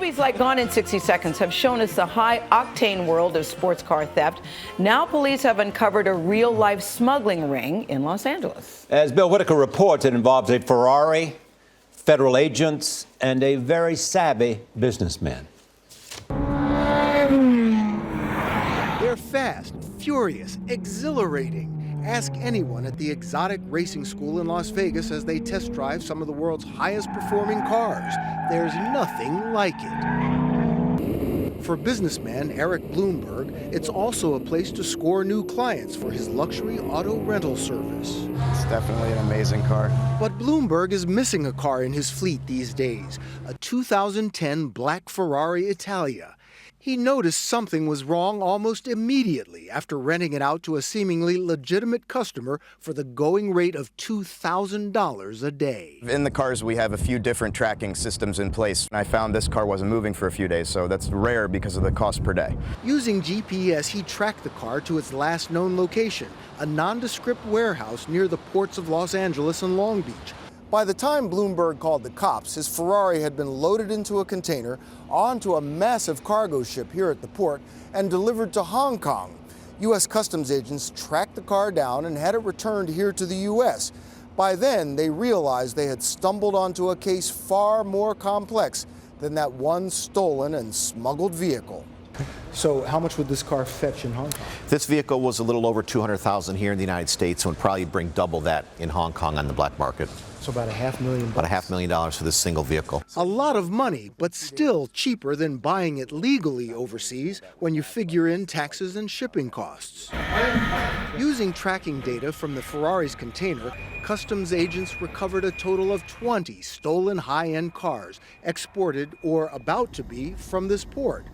Movies like Gone in 60 Seconds have shown us the high-octane world of sports car theft. Now police have uncovered a real-life smuggling ring in Los Angeles. As Bill Whitaker reports, it involves a Ferrari, federal agents, and a very savvy businessman. They're fast, furious, exhilarating. Ask anyone at the exotic racing school in Las Vegas as they test drive some of the world's highest performing cars. There's nothing like it. For businessman Eric Bloomberg, it's also a place to score new clients for his luxury auto rental service. It's definitely an amazing car. But Bloomberg is missing a car in his fleet these days, a 2010 black Ferrari Italia. He noticed something was wrong almost immediately after renting it out to a seemingly legitimate customer for the going rate of $2,000 a day. In the cars, we have a few different tracking systems in place. I found this car wasn't moving for a few days, so that's rare because of the cost per day. Using GPS, he tracked the car to its last known location, a nondescript warehouse near the ports of Los Angeles and Long Beach. By the time Bloomberg called the cops, his Ferrari had been loaded into a container onto a massive cargo ship here at the port and delivered to Hong Kong. U.S. Customs agents tracked the car down and had it returned here to the U.S. By then, they realized they had stumbled onto a case far more complex than that one stolen and smuggled vehicle. So how much would this car fetch in Hong Kong? This vehicle was a little over $200,000 here in the United States, and would probably bring double that in Hong Kong on the black market. So about $500,000. About $500,000 for this single vehicle. A lot of money, but still cheaper than buying it legally overseas when you figure in taxes and shipping costs. Using tracking data from the Ferrari's container, customs agents recovered a total of 20 stolen high-end cars, exported or about to be from this port.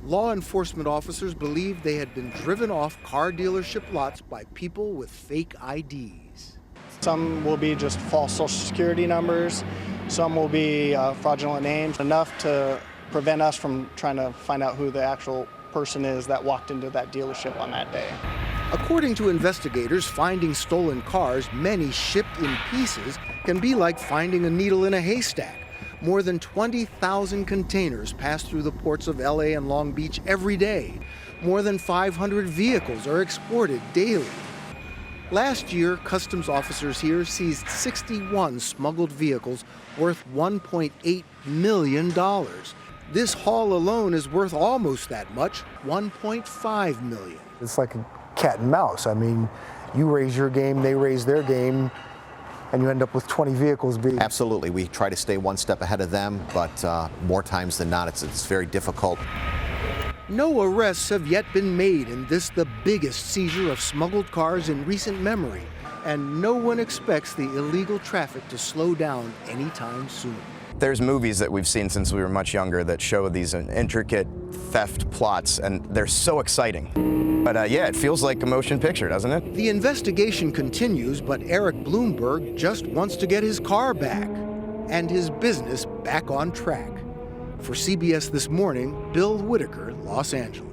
Law enforcement officers believed they had been driven off car dealership lots by people with fake IDs. Some will be just false social security numbers. Some will be fraudulent names, enough to prevent us from trying to find out who the actual person is that walked into that dealership on that day. According to investigators, finding stolen cars, many shipped in pieces, can be like finding a needle in a haystack. More than 20,000 containers pass through the ports of LA and Long Beach every day. More than 500 vehicles are exported daily. Last year, customs officers here seized 61 smuggled vehicles worth $1.8 million. This haul alone is worth almost that much, $1.5 million. It's like a cat and mouse. I mean, you raise your game, they raise their game, and you end up with 20 vehicles being... Absolutely. We try to stay one step ahead of them, but more times than not, it's very difficult. No arrests have yet been made in this, the biggest seizure of smuggled cars in recent memory, and no one expects the illegal traffic to slow down anytime soon. There's movies that we've seen since we were much younger that show these intricate theft plots, and they're so exciting. But yeah, it feels like a motion picture, doesn't it? The investigation continues, but Eric Bloomberg just wants to get his car back and his business back on track. For CBS This Morning, Bill Whitaker, Los Angeles.